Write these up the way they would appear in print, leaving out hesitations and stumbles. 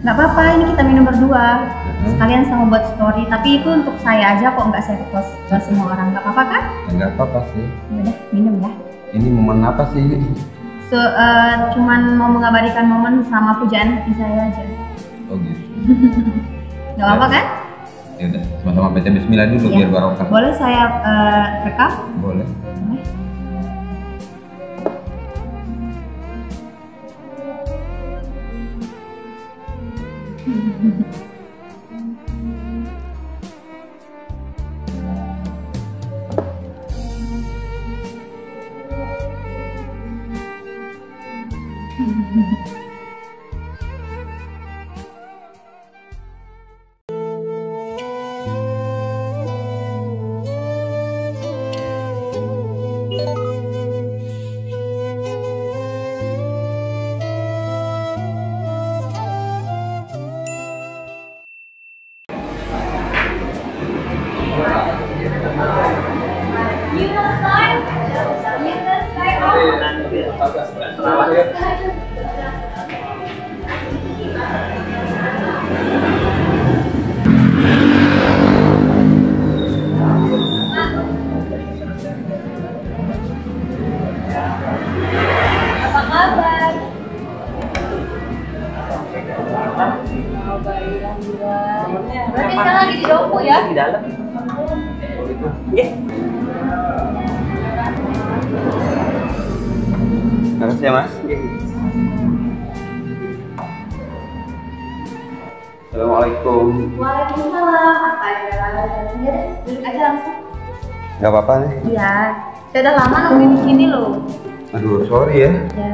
Nggak apa-apa, ini kita minum berdua. Sekalian sama buat story, tapi itu untuk saya aja kok, nggak saya post ke semua orang. Nggak apa-apa kan? Nggak apa-apa sih. Yaudah, minum ya. Ini momen apa sih ini? Cuman mau mengabadikan momen sama pujaan hati saya aja. Oh gitu. Nggak apa-apa kan? Ya udah, sama-sama baca bismillah dulu biar barokah. Boleh saya rekam? Boleh. Boleh. Apa kabar? Berarti sekarang lagi di Dopo ya? Di dalam. Iya. Makasih ya Mas. Assalamualaikum. Waalaikumsalam. Apa ya? Duduk aja langsung. Nggak apa-apa nih. Iya. Saya udah lama nungguin di sini loh. Aduh, sorry ya. Ya.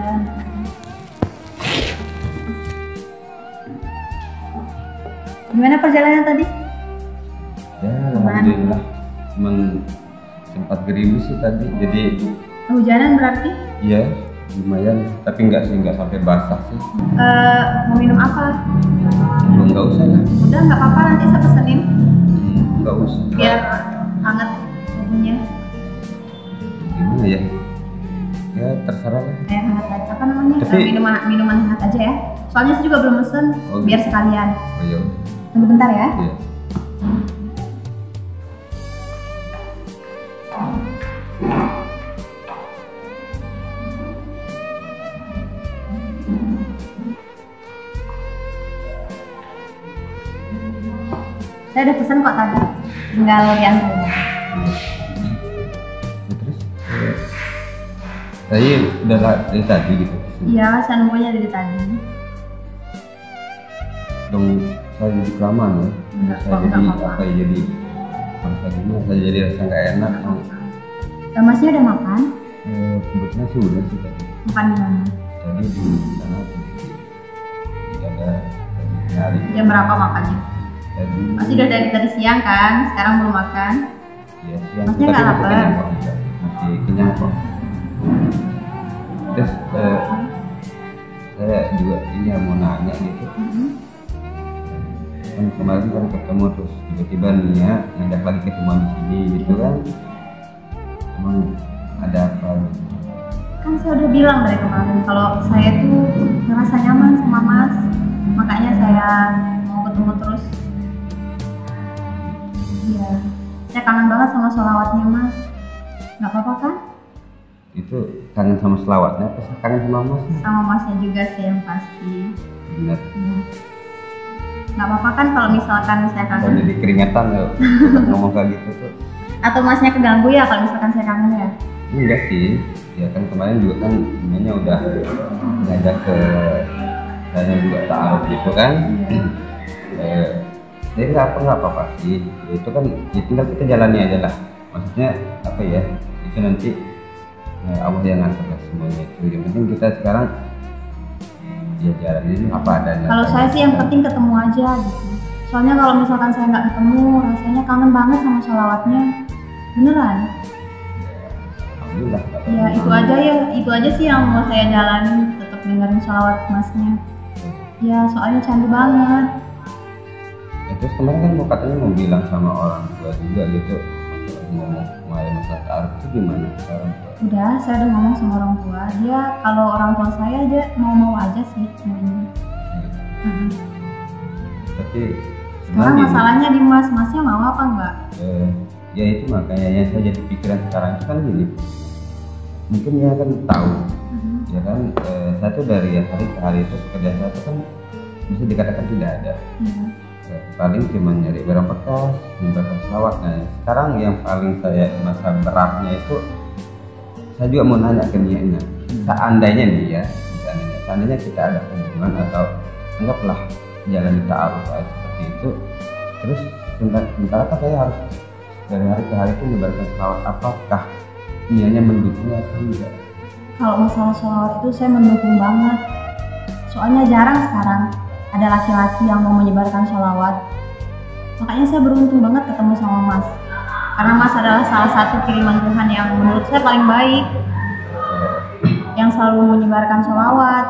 Gimana perjalanan tadi? Ya, alhamdulillah. Cuman sempat gerimis sih tadi. Jadi Kehujanan berarti? iya, lumayan. Tapi nggak sampai basah sih. Mau minum apa? Belum, nggak usah lah. Udah nggak apa-apa, nanti saya pesenin Nggak usah. biar hangat tubuhnya. Gimana ya? Ya terserah lah. Kayak hangat aja. Apa namanya? Tapi- Minuman hangat aja ya. Soalnya saya juga belum pesen, Oh, biar gitu. sekalian. Oh ya udah. Tunggu bentar ya. Iya. Saya udah pesen kok tadi. Tinggal diantar. Ya, terus? Saya udah dari tadi gitu. Iya, saya nunggunya dari tadi. Dong saya jadi kelamaan ya. Enggak, Saya kok, jadi enggak apa-apa. apa ya, jadi merasa gimana, saya jadi rasa nggak enak. Masnya udah makan? Kebetulan sih udah sih tadi. Makan di mana? Tadi di sana ada nyari. Jam berapa makannya? Tadi Masih udah dari tadi siang kan? Sekarang belum makan. ya siang. Masnya Tapi nggak masih lapar? kenyang kok, enggak. Masih kenyang kok. Terus saya juga ini yang mau nanya gitu. Kan kemarin kan ketemu terus tiba-tiba Nia ngajak lagi ketemuan di sini gitu kan. Emang ada apa gitu? Kan saya udah bilang dari kemarin kalau saya tuh ngerasa nyaman sama Mas. Makanya saya mau ketemu terus. Iya. Saya kangen banget sama sholawatnya Mas. Nggak apa-apa kan? Itu kangen sama selawatnya apa sih kangen sama Mas? Sama Masnya juga sih yang pasti. Bener. Iya. Nggak apa-apa kan kalau misalkan saya Kalau kangen? jadi keringetan ya ngomong kayak gitu tuh. Atau Masnya keganggu ya kalau misalkan saya kangen ya? Enggak sih, ya kan kemarin juga kan namanya udah ngajak ke saya juga ta'aruf gitu kan. Jadi nggak apa-apa sih, ya, itu kan ya tinggal kita jalani aja lah. Maksudnya apa ya, itu nanti Allah yang ngatur lah semuanya itu. Yang penting kita sekarang ya jalanin apa adanya. Kalau saya sih yang penting ketemu aja gitu. Soalnya kalau misalkan saya nggak ketemu, rasanya kangen banget sama sholawatnya. Beneran. Alhamdulillah. Ya itu aja sih yang mau saya jalanin, tetap dengerin sholawat Masnya. Ya soalnya candu banget. Ya, terus kemarin kan mau katanya mau bilang sama orang tua juga gitu, ngomong mulai masalah ta'aruf itu gimana sekarang? Udah, saya udah ngomong sama orang tua. Dia kalau orang tua saya aja mau-mau aja sih. Tapi Sekarang gini, masalahnya di masnya mau apa enggak? ya itu makanya yang saya jadi pikiran sekarang itu kan gini, mungkin dia kan tahu ya kan, saya tuh dari hari ke hari itu pekerjaan saya tuh kan bisa dikatakan tidak ada. Paling cuma nyari barang bekas, menyebarkan selawat. Nah sekarang yang paling saya masa beratnya itu, saya juga mau nanya ke niatnya, seandainya nih ya, seandainya kita ada hubungan atau anggaplah jalan ta'aruf seperti itu, terus sementara kan saya harus dari hari ke hari itu menyebarkan selawat, apakah niatnya mendukung atau enggak? Kalau masalah sholawat itu saya mendukung banget. Soalnya jarang sekarang ada laki-laki yang mau menyebarkan sholawat. Makanya saya beruntung banget ketemu sama Mas. Karena Mas adalah salah satu kiriman Tuhan yang menurut saya paling baik. Yang selalu menyebarkan sholawat,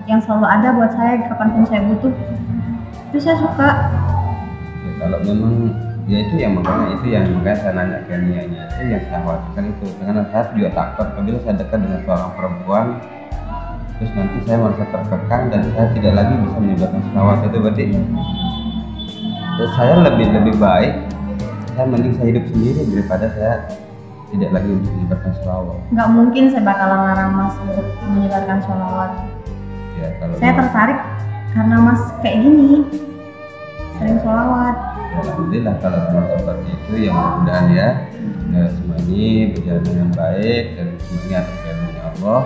yang selalu ada buat saya kapanpun saya butuh. Itu saya suka. Ya, kalau memang ya itu yang makanya saya nanya ke niatnya, itu yang saya khawatirkan itu, karena saya juga takut apabila saya dekat dengan seorang perempuan terus nanti saya merasa terkekang dan saya tidak lagi bisa menyebarkan selawat. Itu berarti saya lebih baik, saya mending saya hidup sendiri daripada saya tidak lagi untuk menyebarkan selawat. Nggak mungkin saya bakalan larang Mas untuk menyebarkan sholawat. Ya, kalau Saya tertarik karena Mas kayak gini, sering sholawat. ya, alhamdulillah kalau memang seperti itu, yang mudah-mudahan ya, semua ini berjalan dengan baik dan semuanya atas kehendaknya Allah.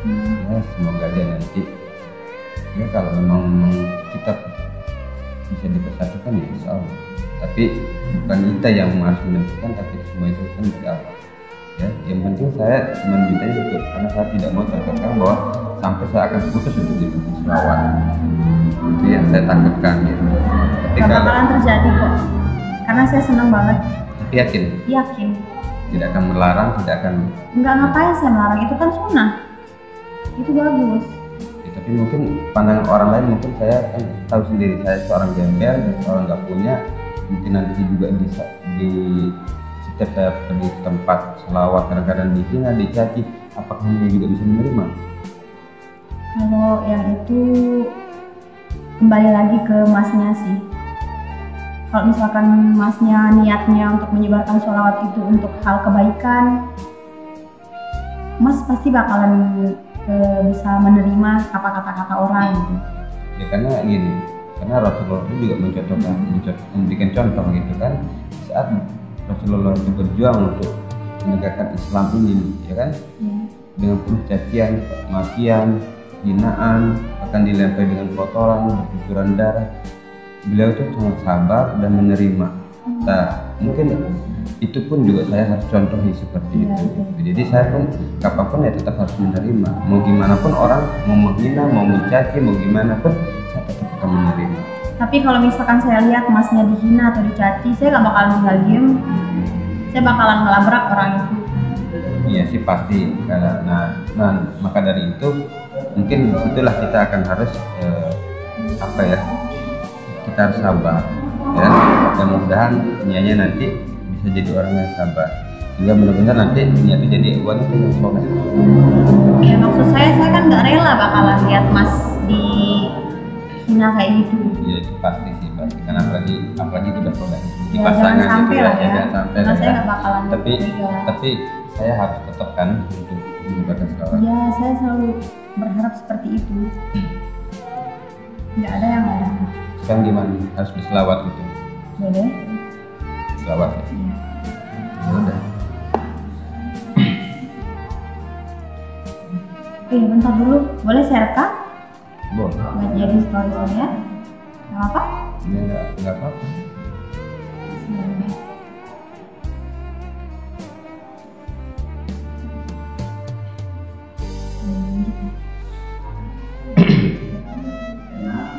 Ya semoga aja nanti ya kalau memang kita bisa dipersatukan ya insya Allah. Tapi bukan kita yang harus menentukan, tapi semua itu kan dari Allah. Ya, yang penting saya cuma mintanya itu karena saya tidak mau terkekang bahwa sampai saya akan putus untuk dibentuk selawat. Itu yang saya takutkan gitu. Tapi Gak kalau bakalan terjadi kok. Karena saya senang banget. tapi Yakin. tidak akan melarang, tidak akan Nggak ngapain saya melarang, itu kan sunnah. Itu bagus. ya, tapi mungkin pandangan orang lain, mungkin saya kan tahu sendiri saya seorang gembel dan seorang nggak punya, mungkin nanti juga di setiap saya pergi tempat selawat kadang-kadang dihina, dicaci, apakah dia juga bisa menerima? Kalau yang itu kembali lagi ke Masnya sih. Kalau misalkan Masnya niatnya untuk menyebarkan sholawat itu untuk hal kebaikan, Mas pasti bakalan bisa menerima apa kata-kata orang gitu. Ya karena gini, karena Rasulullah itu juga memberikan contoh gitu kan, saat Rasulullah itu berjuang untuk menegakkan Islam ini, ya kan, dengan penuh cacian, makian, hinaan, akan dilempari dengan kotoran, bercucuran darah. Beliau itu sangat sabar dan menerima. Nah, mungkin itu pun juga saya harus contohi seperti itu. Jadi saya pun kapanpun ya tetap harus menerima. Mau gimana pun orang mau menghina, mau mencaci, mau gimana pun saya tetap akan menerima. Tapi kalau misalkan saya lihat Masnya dihina atau dicaci, saya gak bakalan tinggal diem. Saya bakalan ngelabrak orang itu. Iya sih pasti. Nah, maka dari itu mungkin itulah kita akan harus kita harus sabar ya, dan mudah-mudahan niatnya nanti bisa jadi orang yang sabar sehingga benar-benar nanti niat itu jadi wanita yang soleh. Ya maksud saya kan nggak rela bakalan lihat Mas dihina kayak gitu. Iya itu pasti sih, pasti karena apalagi kita soleh di Ya, pasangan jangan sampai gitu lah ya. jangan sampai Karena lah saya ya. nggak bakalan tega. tapi saya harus tetap kan untuk menyebarkan selawat. Iya, saya selalu berharap seperti itu. Nggak ada yang lain. Sekarang gimana, harus berselawat gitu? Boleh? Selawat ya? Iya. Ya udah. Bentar dulu, boleh saya rekam? Boleh. Buat jadi story saya? Nggak apa? Ya nggak apa-apa. Bismillah.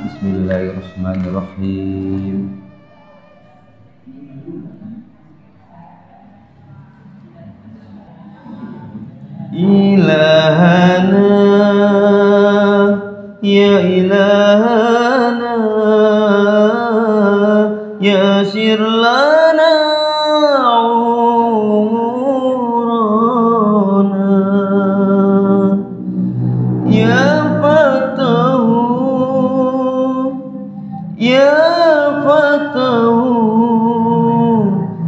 Bismillahirrahmanirrahim. Ilahana ya ilahana yasir lana umurana ya fatahu ya fatahu,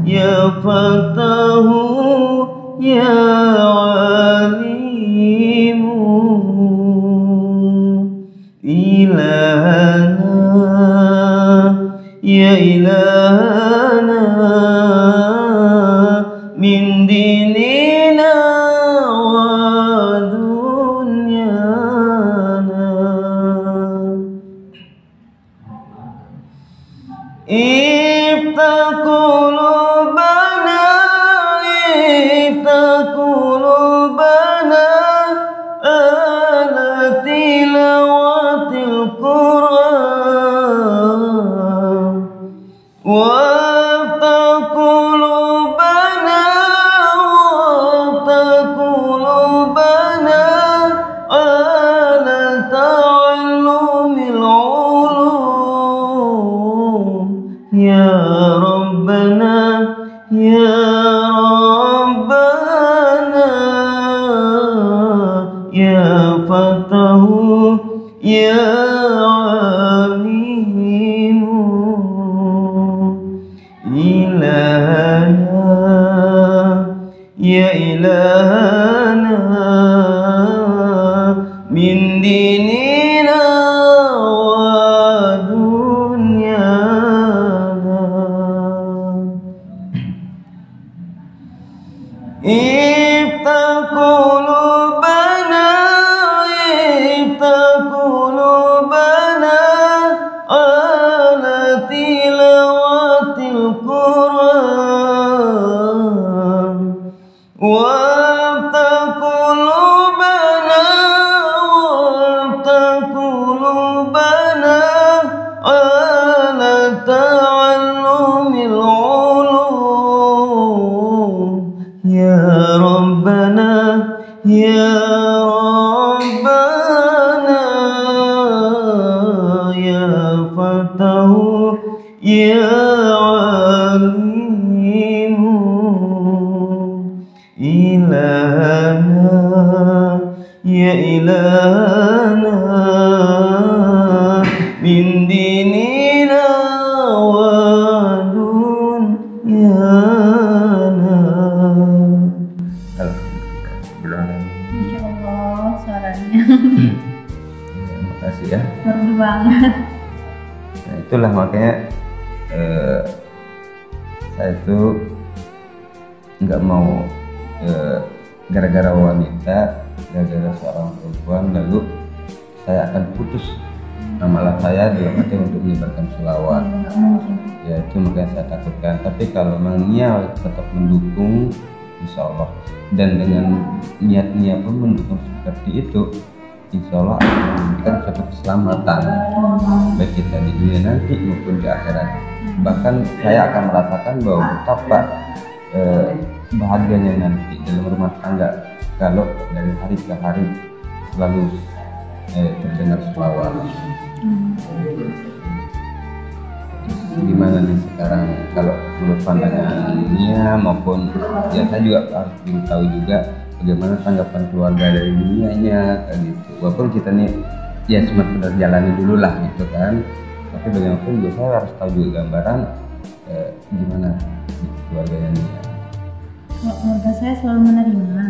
ya fatahu, ya alimu, ilahana, ya ilahana, min dinina wa dunyana. Ibta qulubana, ibta qulubana ala tilawatil Qur'an, wabta qulubana, wabta qulubana ala ta'allumil ulum. Ya Rabbana, ya Rabbana, ya Fatahu, ya Alimu, ilahana, ya ilahana, min dinina wa dunyana. Ibta qulubana, ibta qulubana ala tilawatil Qur'an, wabta qulubana, wabta qulubana ala ta'allumil ulum. Ya Rabbana, ya Rabbana, ya Fatahu, ya Alimu, ilahana, ya ilahana, min dinina wa dunyana. Masya Allah suaranya. Terima kasih ya. Merdu banget. Nah itulah makanya saya tuh nggak mau gara-gara wanita, gara-gara seorang perempuan lalu saya akan putus amalan saya dalam arti untuk menyebarkan sholawat. Nggak mungkin. Ya itu makanya saya takutkan. Tapi kalau memang niat tetap mendukung, insya Allah, dan dengan niat-niat pun mendukung seperti itu, insya Allah akan memberikan suatu keselamatan baik kita di dunia nanti maupun di akhirat. Bahkan saya akan merasakan bahwa betapa bahagianya nanti dalam rumah tangga kalau dari hari ke hari selalu terdengar sholawat. Gimana nih sekarang kalau menurut pandangannya maupun ya saya juga harus tahu juga bagaimana tanggapan keluarga dari dunianya kayak gitu. Walaupun kita nih ya cuma sekedar jalani dulu lah gitu kan, tapi bagaimanapun juga saya harus tahu juga gambaran gimana keluarganya nih. Kalau keluarga saya selalu menerima.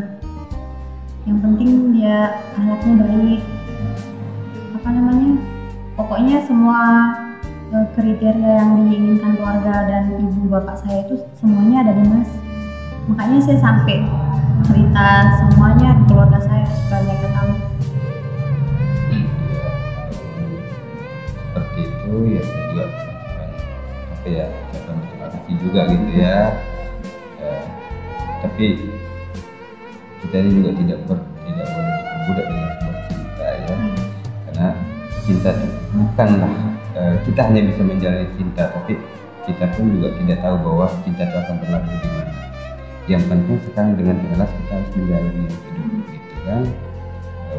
Yang penting dia anaknya baik. Apa namanya? Pokoknya semua kriteria yang diinginkan keluarga dan ibu bapak saya itu semuanya ada di Mas. Makanya saya sampai cerita semuanya ke keluarga saya supaya mereka tahu. Seperti itu ya saya juga merasakan apa ya, saya berterima kasih juga gitu ya. Tapi kita ini juga tidak boleh diperbudak dengan sebuah cinta ya, karena cinta itu bukanlah kita hanya bisa menjalani cinta, tapi kita pun juga tidak tahu bahwa cinta itu akan berlaku di mana. Yang penting sekarang dengan ikhlas kita harus menjalani hidup gitu kan,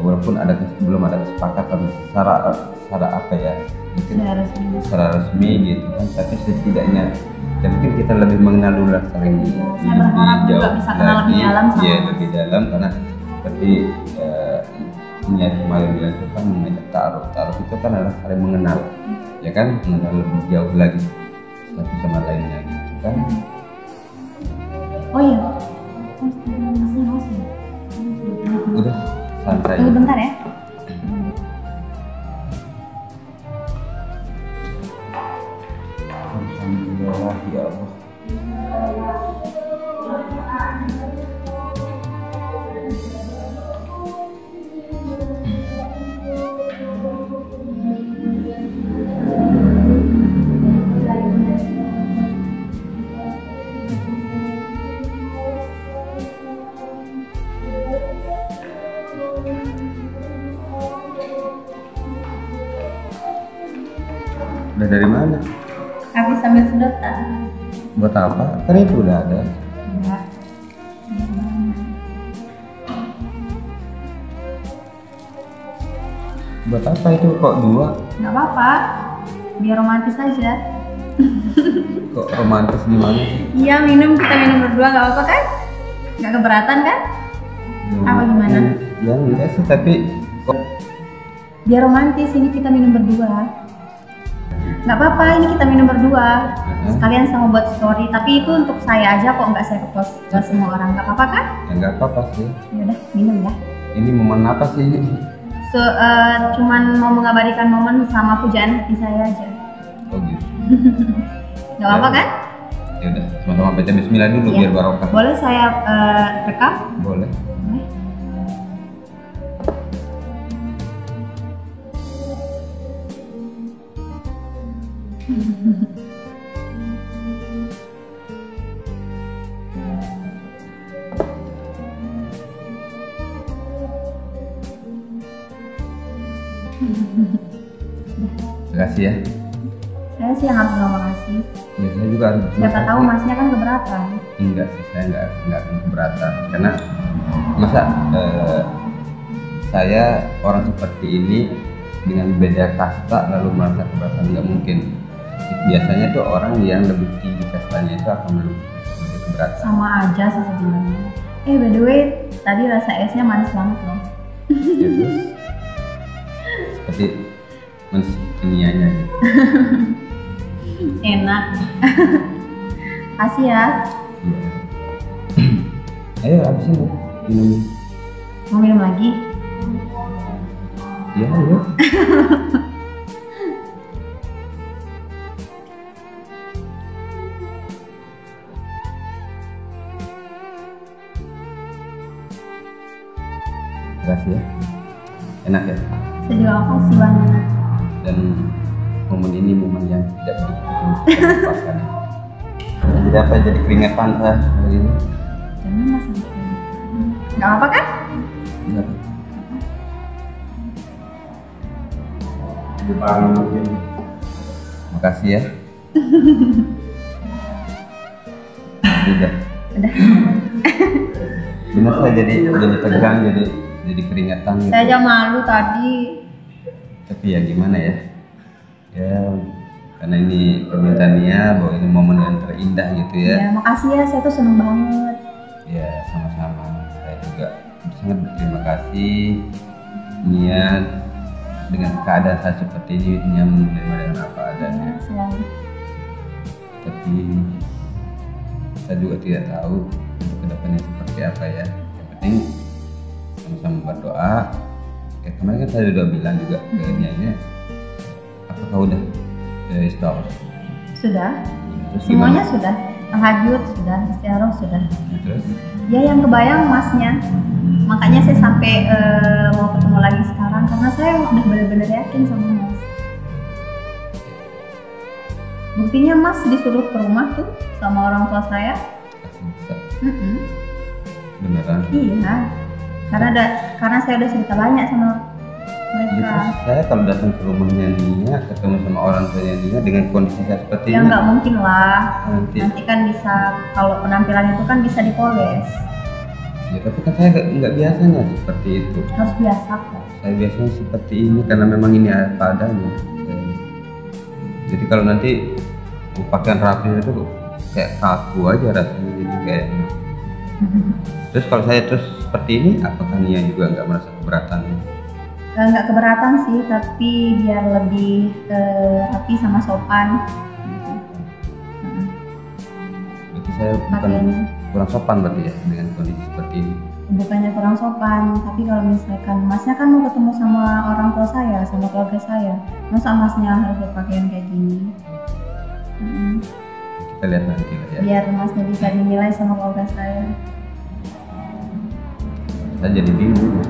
walaupun belum ada kesepakatan secara apa ya, mungkin secara resmi gitu kan, tapi setidaknya dan mungkin kita lebih mengenal dulu lah, saling Saya berharap juga bisa kenal lebih dalam sama ya Mas. lebih dalam, karena seperti niat kemarin bilang itu kan mengajak taruh itu kan adalah saling mengenal. ya kan, mengenal lebih jauh lagi satu sama lainnya gitu kan. Oh iya, masnya haus ya? Udah santai. Tunggu bentar ya. Alhamdulillah ya Allah. Udah dari mana? Habis sambil sedotan. Buat apa? Kan itu udah ada. Enggak. Buat apa itu kok dua? Nggak apa-apa, biar romantis aja. Kok romantis gimana? Iya, kita minum berdua nggak apa-apa kan? Nggak keberatan kan? Apa gimana? Ya enggak sih, tapi kok Biar romantis, ini kita minum berdua. Nggak apa-apa, ini kita minum berdua. Sekalian sama buat story, tapi itu untuk saya aja kok, nggak saya post ke semua orang. Nggak apa-apa kan? ya enggak apa-apa sih. Yaudah, minum ya. Ini momen apa sih ini? Cuman mau mengabadikan momen sama pujaan hati saya aja. Oh gitu. Nggak apa-apa kan? Ya udah, sama-sama baca bismillah dulu Iya. biar barokah. Boleh saya rekam? Boleh. Boleh. Terima kasih ya. Saya sih yang harus terima kasih. Ya, saya juga harus berterima Siapa tahu kasih. masnya kan keberatan. Enggak sih, saya enggak akan keberatan karena masa saya orang seperti ini dengan beda kasta lalu merasa keberatan, nggak mungkin. Biasanya tuh orang yang lebih tinggi kastanya itu akan lebih keberatan. Sama aja sih sebenarnya. By the way, tadi rasa esnya manis banget loh. Ya, terus seperti mensianianya gitu. Enak. Kasih ya. Iya. Ayo habisin dong, minum. Mau minum lagi? Ya, ayo. Terima kasih ya. Enak ya. Saya juga makasih banget. Dan momen ini momen yang tidak begitu lupakan. Jadi apa? Jadi keringetan saya hari ini. Jangan mas sampai. Nggak apa kan? Iya. Makasih ya. Udah. Udah. Bener saya jadi tegang, jadi keringetan gitu. Saya aja malu tadi. Tapi ya gimana ya? Ya karena ini permintaan Nia bahwa ini momen yang terindah gitu ya. Ya makasih ya, saya tuh seneng banget. Ya sama-sama. Saya juga sangat berterima kasih Nia dengan keadaan saya seperti ini, Nia menerima dengan apa adanya. Ya, selalu. Tapi saya juga tidak tahu untuk kedepannya seperti apa ya. Yang penting sama-sama berdoa. Kayak kemarin kan saya udah bilang juga ke Nia, apakah udah istiqomah? Sudah. Terus Semuanya gimana? sudah. Tahajud sudah, istiaroh sudah. Terus Ya yang kebayang masnya. Makanya saya sampai mau ketemu lagi sekarang karena saya udah benar-benar yakin sama mas. Buktinya mas disuruh ke rumah tuh sama orang tua saya. bisa Mm-mm. beneran. Iya. Karena saya udah cerita banyak sama Ya, mereka. terus saya kalau datang ke rumahnya Nia, ketemu sama orang tuanya Nia dengan kondisi saya seperti Ya ini, nggak mungkin lah. nanti Nanti kan bisa kalau penampilan itu kan bisa dipoles. ya tapi kan saya nggak biasanya seperti itu. Harus biasa kok. Saya biasanya seperti ini karena memang ini apa adanya. Jadi kalau nanti pakaian rapi itu kayak kaku aja rasanya, jadi kayak terus kalau saya terus seperti ini apakah Nia juga nggak merasa keberatan? nggak keberatan sih, tapi biar lebih rapi sama sopan gitu. Berarti saya bukan Pakaiannya kurang sopan berarti ya dengan kondisi seperti ini. bukannya kurang sopan, tapi kalau misalkan masnya kan mau ketemu sama orang tua saya, sama keluarga saya, masa masnya harus berpakaian kayak gini? Kita lihat nanti lah ya. Biar masnya bisa dinilai sama keluarga saya. Saya jadi bingung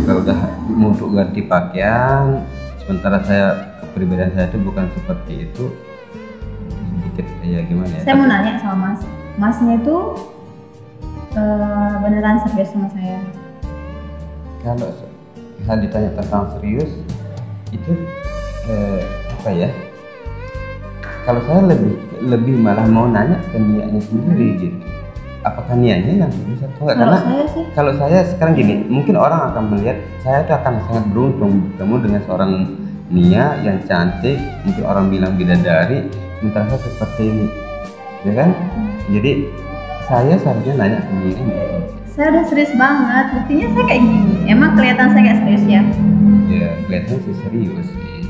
kalau udah mau untuk ganti pakaian, sementara saya kepribadian saya itu bukan seperti itu, sedikit ya gimana ya. Saya mau nanya sama masnya itu beneran serius sama saya? Kalau saya ditanya tentang serius itu apa ya, kalau saya lebih malah mau nanya ke niatnya sendiri gitu, apakah niatnya yang serius atau enggak. Karena saya sih, kalau saya sekarang gini, mungkin orang akan melihat saya itu akan sangat beruntung bertemu dengan seorang Nia yang cantik, mungkin orang bilang bidadari, sementara saya seperti ini, ya kan? Jadi saya seharusnya nanya ke Nia ini. saya udah serius banget, buktinya saya kayak gini. Emang kelihatan saya kayak serius ya? Ya kelihatannya sih serius sih.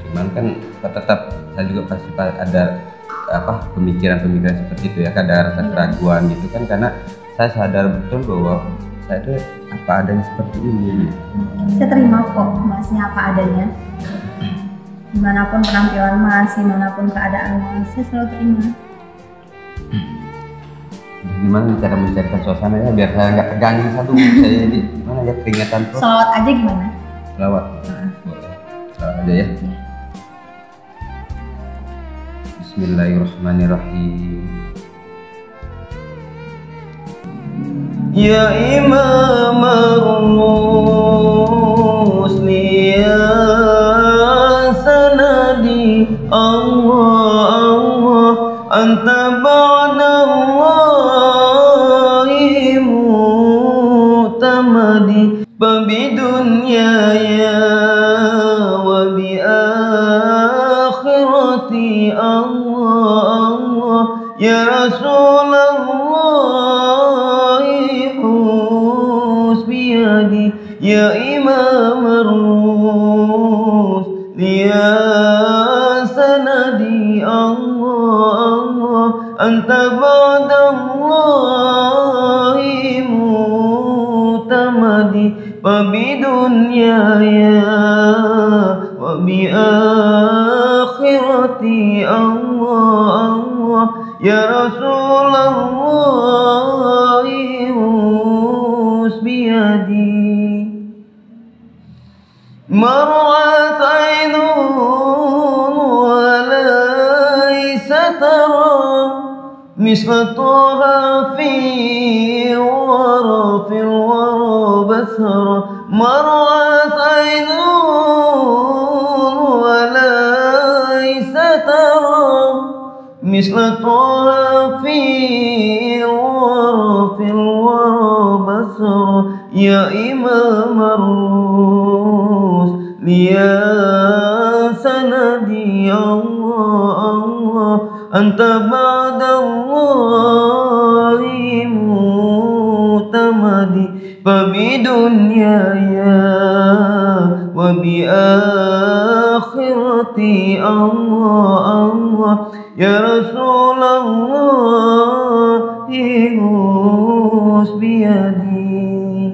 Cuman kan tetap saya juga pasti ada apa pemikiran-pemikiran seperti itu ya, ada rasa keraguan gitu kan, karena saya sadar betul bahwa saya itu apa adanya seperti ini gitu. Saya terima kok masnya apa adanya. Dimanapun penampilan mas, dimanapun keadaan mas, saya selalu terima. Gimana nih cara mencairkan suasana ya biar saya nggak tegangin satu saya ini mana ya keringatan tuh. Selawat aja gimana? Selawat. Boleh. Selawat aja ya. Bismillahirrahmanirrahim. Ya Imam Rusli ya sanadi Allah Allah anta ba'dallahi mutamadi babidunyaya wa bi akhirati Allah Allah ya Rasulullah husbiyadi ya Imam Rusli ya sanadi Allah Allah anta ba'dallahi mutamadi babidunyaya wa bi akhirati Allah Allah ya Rasulullah husbiyadi mar'at aynun wa laysa tara misla taha fi wara fil wara basara mar'at aynun wa laysa tara misla taha fi wara fil wara basara ya Imam Rusli ya sanadi Allah Allah anta ba'dallahi mutamadi babidunyaya wa bi akhirati Allah Allah ya Rasulullah husbiyadi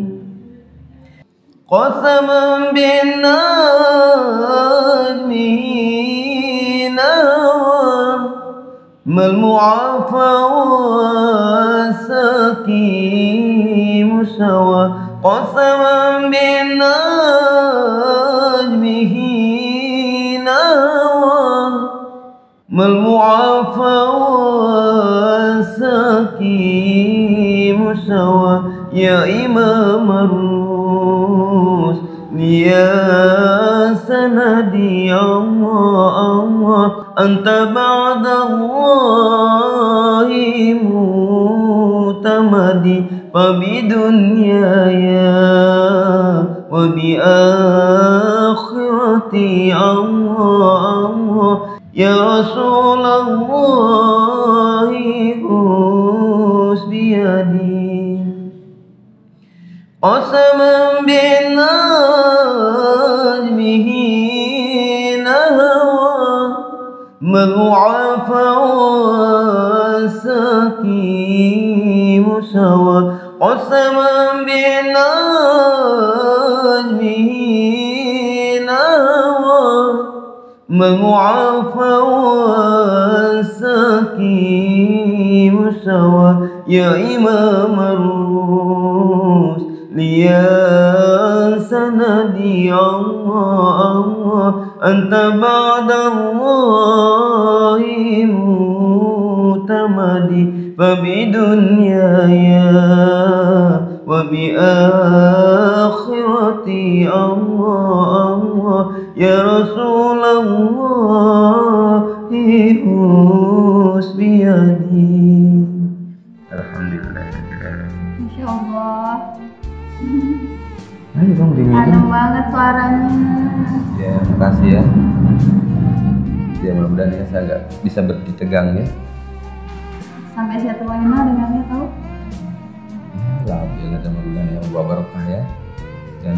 qasaman bin najmi nawa mal mu'afa wasaki musawa qasaman bin najmihi nawa mal mu'afa wasaki musawa ya Imam Rusli ya sanadi Allah Allah anta ba'dallahi mutamadi babidunyaya wa bi akhirati Allah Allah ya Rasulullah husbiyadi qasaman bin مضاعفا سقيم سوى قسما بنجمه نوى مضاعفا سقيم سوى يا إمام الرسل يا سندي الله الله أنت بعد الله معتمدي فبدنياي وبآخرتي الله الله يا رسول الله خذ بيدي. Alhamdulillah. Masya Allah. Ayo dong Adem diminum. banget suaranya. Ya, makasih ya. Ya mudah-mudahan ya saya nggak bisa berdiri tegang ya. Sampai saya tua lima dengarnya tahu. Ya, alhamdulillah dan mudah-mudahan yang buah barokah ya. Dan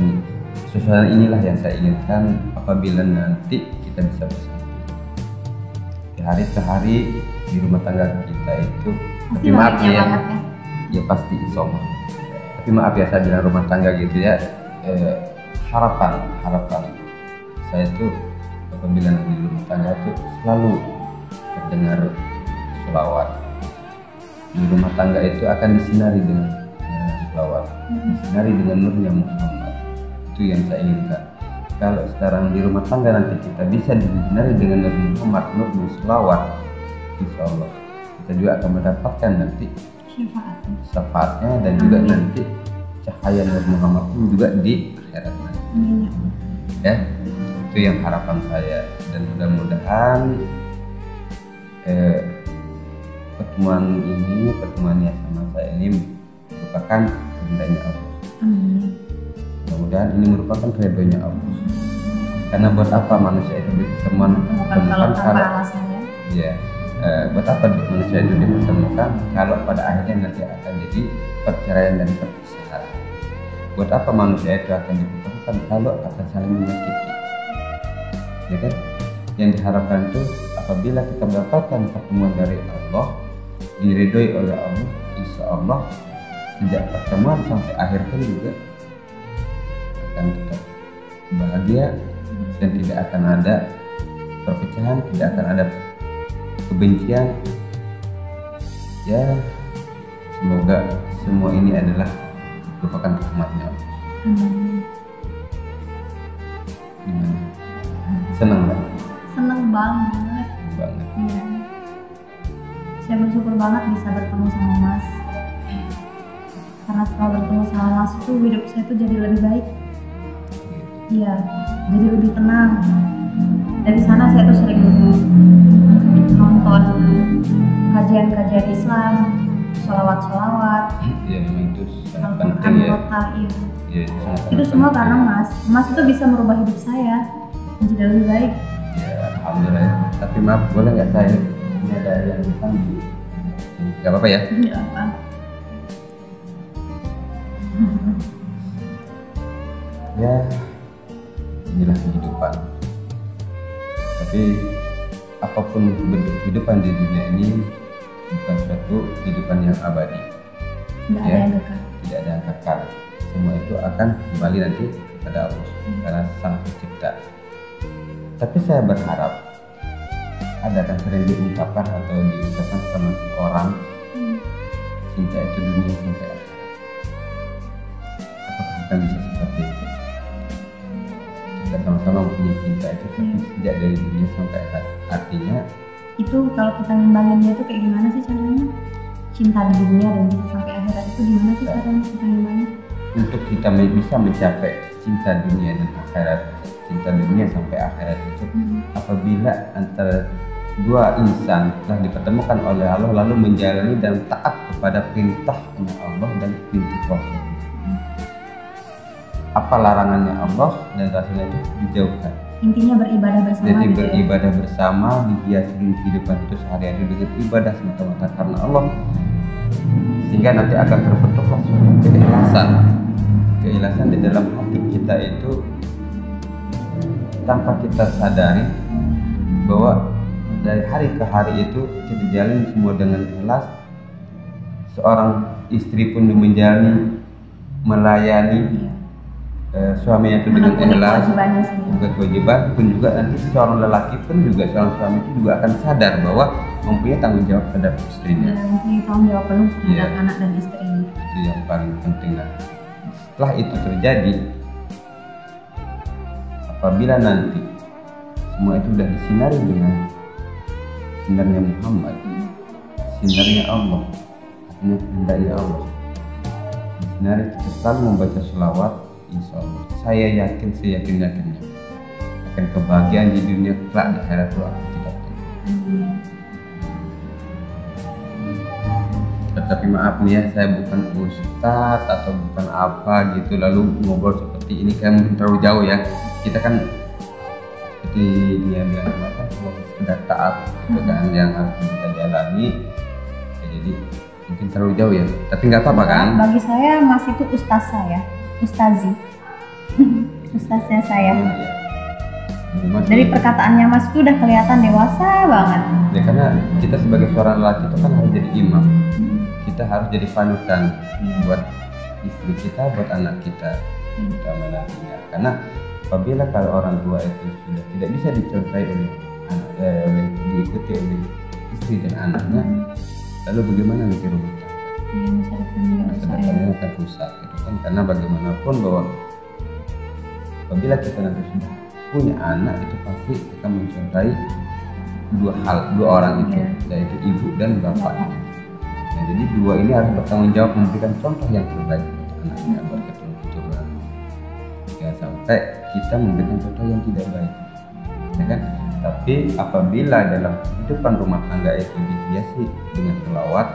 suasana inilah yang saya inginkan apabila nanti kita bisa bersatu. Di hari ke hari di rumah tangga kita itu, tapi Pasti maaf bahagia ya, banget ya. ya pasti insomnia. Tapi maaf ya saya bilang rumah tangga gitu ya. Harapan saya tuh apabila nanti di rumah tangga tuh selalu terdengar sholawat. Di rumah tangga itu akan disinari dengan sholawat, disinari dengan nurnya Muhammad. Itu yang saya inginkan. Kalau sekarang di rumah tangga nanti kita bisa disinari dengan nur Muhammad, nur sholawat, insya Allah kita juga akan mendapatkan nanti Syafaatnya. syafaatnya dan juga nanti cahaya Nur Muhammad pun juga di akhirat nanti. Amin. Ya, itu yang harapan saya dan mudah-mudahan pertemuannya sama saya ini merupakan kehendaknya Allah. Amin. Mudah-mudahan ini merupakan keridhoannya Allah. Karena buat apa manusia itu Bukan kalau tanpa alasannya. ya, buat apa manusia itu dipertemukan kalau pada akhirnya nanti akan jadi perceraian dan perpisahan. Buat apa manusia itu akan dipertemukan kalau akan saling menyakiti, ya kan? Yang diharapkan itu apabila kita mendapatkan pertemuan dari Allah, diridhoi oleh Allah, insya Allah sejak pertemuan sampai akhir pun juga akan tetap bahagia dan tidak akan ada perpecahan, tidak akan ada kebencian. Ya, semoga semua ini adalah merupakan rahmatnya Allah. Gimana? Senang nggak? Seneng banget. Banget. Iya. Saya bersyukur banget bisa bertemu sama Mas. Karena setelah bertemu sama Mas itu hidup saya tuh jadi lebih baik. Iya, jadi lebih tenang. Dari sana saya tuh sering nonton kajian-kajian Islam, sholawat-sholawat, Ya memang itu sangat Al-Quran penting ya. lokal itu. Ya, itu sangat Itu semua penting. karena Mas itu bisa merubah hidup saya menjadi lebih baik. Ya, alhamdulillah. Tapi maaf, boleh nggak saya ini ada yang ditanya? Nggak apa-apa ya? Enggak apa. Ya, inilah kehidupan. Tapi apapun bentuk kehidupan di dunia ini bukan suatu kehidupan yang abadi. Enggak ada Ya. yang dekat. Tidak ada yang kekal. Semua itu akan kembali nanti kepada Allah karena Sang Pencipta. Tapi saya berharap ada kan sering diungkapkan atau diucapkan sama orang, cinta itu dunia sampai akhirat. Apakah akan bisa seperti itu? Kita sama-sama mempunyai cinta itu tapi sejak dari dunia sampai akhirat. Artinya Itu kalau kita ngimbanginnya itu kayak gimana sih caranya? Cinta di dunia dan bisa sampai akhirat itu gimana sih caranya kita ngimbangin? untuk kita bisa mencapai cinta dunia dan akhirat, cinta dunia sampai akhirat itu apabila antara dua insan telah dipertemukan oleh Allah lalu menjalani dan taat kepada perintahnya Allah dan perintah Rasul. Apa larangannya Allah dan Rasulnya itu dijauhkan. Intinya beribadah bersama Jadi gitu ya. beribadah bersama, dihiasi kehidupan itu sehari-hari dengan ibadah semata-mata karena Allah, sehingga nanti akan terbentuklah suatu keikhlasan di dalam hati kita itu tanpa kita sadari bahwa dari hari ke hari itu kita jalani semua dengan ikhlas. Seorang istri pun menjalani, melayani suaminya itu dengan ikhlas, juga kewajiban pun juga nanti seorang lelaki pun juga seorang suami itu juga akan sadar bahwa mempunyai tanggung jawab terhadap istrinya. Mempunyai tanggung jawab penuh terhadap anak dan istri. Itu yang paling penting. Nah, setelah itu terjadi, apabila nanti semua itu sudah disinari dengan sinarnya Muhammad, sinarnya Allah, artinya kehendaknya Allah, disinari kita selalu membaca selawat, insya Allah saya yakin seyakinnya akan kebahagiaan di dunia kelak di akhirat itu akan kita tunggu. Tetapi maaf nih ya, saya bukan ustadz atau bukan apa gitu lalu ngobrol seperti ini kan mungkin terlalu jauh ya. Kita kan seperti dia bilang kemarin kalau sekedar taat gitu kan yang harus kita jalani ya, jadi mungkin terlalu jauh ya, tapi nggak apa-apa kan. Bagi saya Mas itu ustaz saya, ustazi. Ustaznya saya. Dari perkataannya Mas itu udah kelihatan dewasa banget. Ya karena kita sebagai seorang lelaki itu kan harus jadi imam. Kita harus jadi panutan buat istri kita, buat anak kita, terutama nantinya. Karena apabila kalau orang tua itu sudah tidak bisa dicontohi oleh diikuti oleh istri dan anaknya, lalu bagaimana nanti rumah tangga? Masa depannya akan rusak gitu kan. Karena bagaimanapun bahwa apabila kita nanti sudah punya anak itu pasti kita mencontohi dua orang itu, yaitu ibu dan bapak. Nah, jadi dua ini harus bertanggung jawab memberikan contoh yang terbaik untuk anaknya buat keturunan. Jangan sampai kita memberikan contoh yang tidak baik, ya kan? Tapi apabila dalam kehidupan rumah tangga itu dihiasi dengan selawat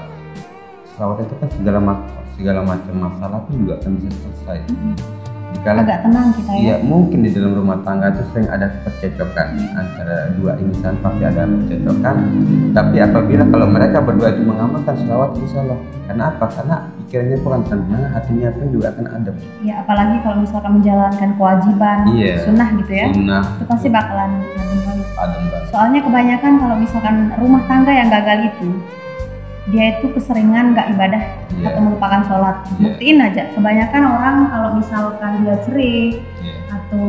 itu kan segala macam masalah pun juga akan bisa selesai. Dikala agak tenang kita ya. Iya, mungkin di dalam rumah tangga itu sering ada percecokan antara dua insan, pasti ada percecokan. Tapi apabila kalau mereka berdua itu mengamalkan selawat, insya Allah. Karena apa? Karena pikirannya bukan tenang, hatinya pun juga akan adem. Ya, apalagi kalau misalkan menjalankan kewajiban, sunnah gitu ya. Sunnah. Itu pasti bakalan adem banget. Soalnya kebanyakan kalau misalkan rumah tangga yang gagal itu, dia itu keseringan nggak ibadah atau melupakan sholat. Buktiin aja, kebanyakan orang kalau misalkan dia cerai atau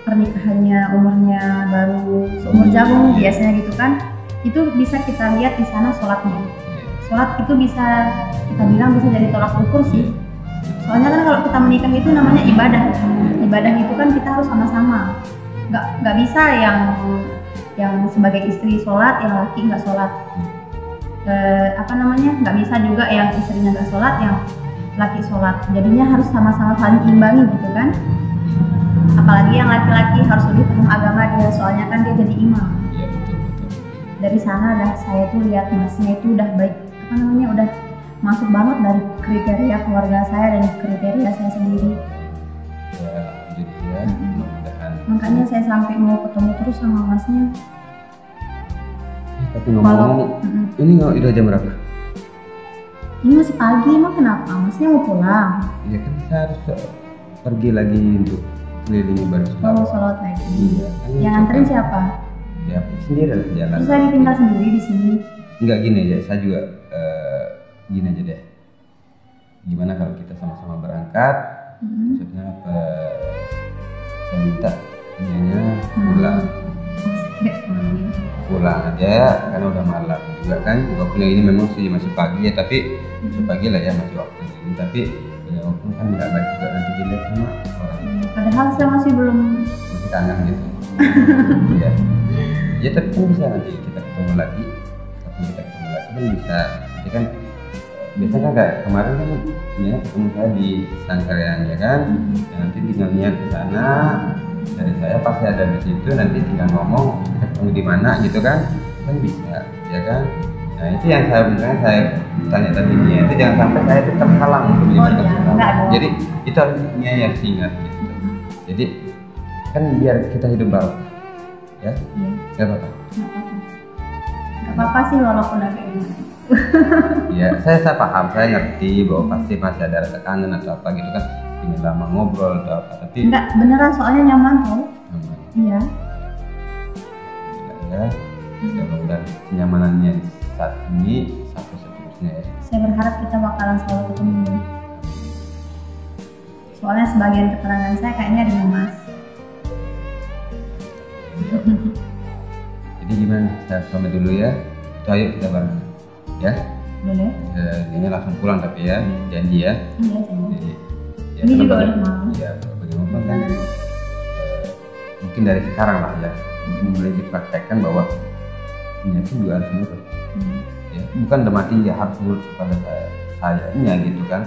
pernikahannya umurnya baru seumur jagung biasanya gitu kan, itu bisa kita lihat di sana sholatnya. Sholat itu bisa kita bilang bisa jadi tolak ukur sih. Soalnya kan kalau kita menikah itu namanya ibadah. Ibadah itu kan kita harus sama-sama. Nggak bisa yang sebagai istri sholat, yang laki nggak sholat. Nggak bisa juga yang istrinya nggak sholat, yang laki sholat. Jadinya harus sama-sama saling imbangi gitu kan. Apalagi yang laki-laki harus lebih paham agama dia, soalnya kan dia jadi imam. Iya, betul. Dari sana saya tuh lihat Masnya itu udah baik, udah masuk banget dari kriteria keluarga saya dan kriteria saya sendiri. Ya, alhamdulillah. Mudah-mudahan. Makanya saya sampai mau ketemu terus sama Masnya. Tapi ngomong-ngomong, ini udah jam berapa? Ini masih pagi, emang kenapa? Masnya mau pulang? Iya kan saya harus pergi lagi untuk kelilingi baru sholat. Oh, sholat lagi. Iya. Yang nganterin siapa? Ya, sendiri lah jalan. Terus saya ditinggal sendiri di sini? Enggak, gini aja, saya juga gini aja deh. Gimana kalau kita sama-sama berangkat? Maksudnya saya minta dianya pulang aja karena udah malam juga kan. Walaupun ini memang sih masih pagi ya, tapi masih pagi lah ya, masih waktu ini. Tapi ya walaupun kan nggak baik juga nanti dilihat sama orang. Padahal saya masih belum kangen gitu. Ya tapi kan bisa nanti kita ketemu lagi. Kan bisa. Jadi kan biasanya kan kayak kemarin kan ya ketemu saya di Sangkarean ya kan. Nanti tinggal niat ke sana. Dari saya pasti ada di situ, nanti tinggal ngomong ketemu di mana gitu kan bisa ya kan. Nah itu yang saya tanya tadinya, itu jangan sampai saya itu terhalang untuk menyebarkan. Jadi itu harusnya yang ingat gitu. Jadi kan biar kita hidup baru ya, nggak apa-apa. Nggak apa-apa sih walaupun ada ini. Ya saya paham, saya ngerti bahwa pasti masih ada rasa kangen atau apa gitu kan. Ingin lama ngobrol atau apa, tapi enggak, beneran soalnya nyaman tuh. Iya. Ya, Mudah-mudahan kenyamanannya di saat ini sampai seterusnya ya. Saya berharap kita bakalan selalu ketemu. Soalnya sebagian keterangan saya kayaknya dengan Mas. Jadi gimana? Saya pamit dulu ya. Itu ayo kita bareng ya. Boleh? Ini langsung pulang tapi ya, janji ya. Iya, jangan. Jadi, ya, Ini juga karena udah malam. Ya, bagaimanapun kan mungkin dari sekarang lah ya, mungkin boleh dipraktekkan bahwa penyakit juga harus nurut. Ya, bukan berarti dia harus nurut kepada sayanya gitu kan,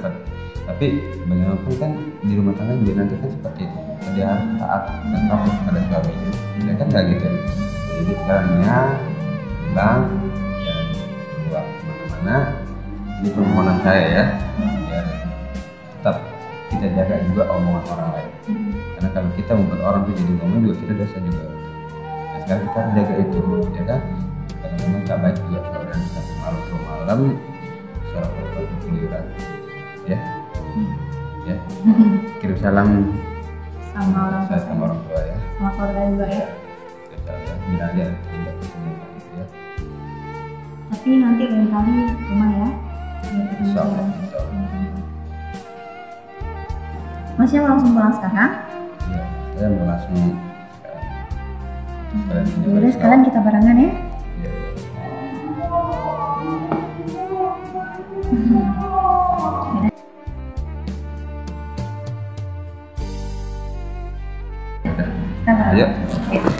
tapi bagaimanapun kan di rumah tangga juga nanti kan seperti itu, dia harus taat dan patuh pada suaminya, ya kan nggak gitu. Jadi sekarangnya pulang, ya keluar kemana-mana, ini permohonan saya ya, ya tetap kita jaga juga omongan orang lain, karena kalau kita membuat orang itu jadi ngomong juga kita dosa juga. Nah, sekarang kita harus jaga itu, ya kan? Karena memang tak baik juga kalau orang malam ke malam seorang perempuan keluyuran, ya, ya. Kirim salam Sama orang saya tua. sama orang tua ya. Sama keluarga juga ya. Kirim salam ya, bilang aja tidak ketemu gitu ya. Tapi nanti lain kali rumah ya. Biar ketemu Insya Allah, saya. insya Allah. Masnya mau langsung pulang sekarang? Iya, saya mau langsung sekarang. Sekalian Ya menyebar udah sekalian kita barengan ya. Iya. Kita barengan. Ayo. Oke.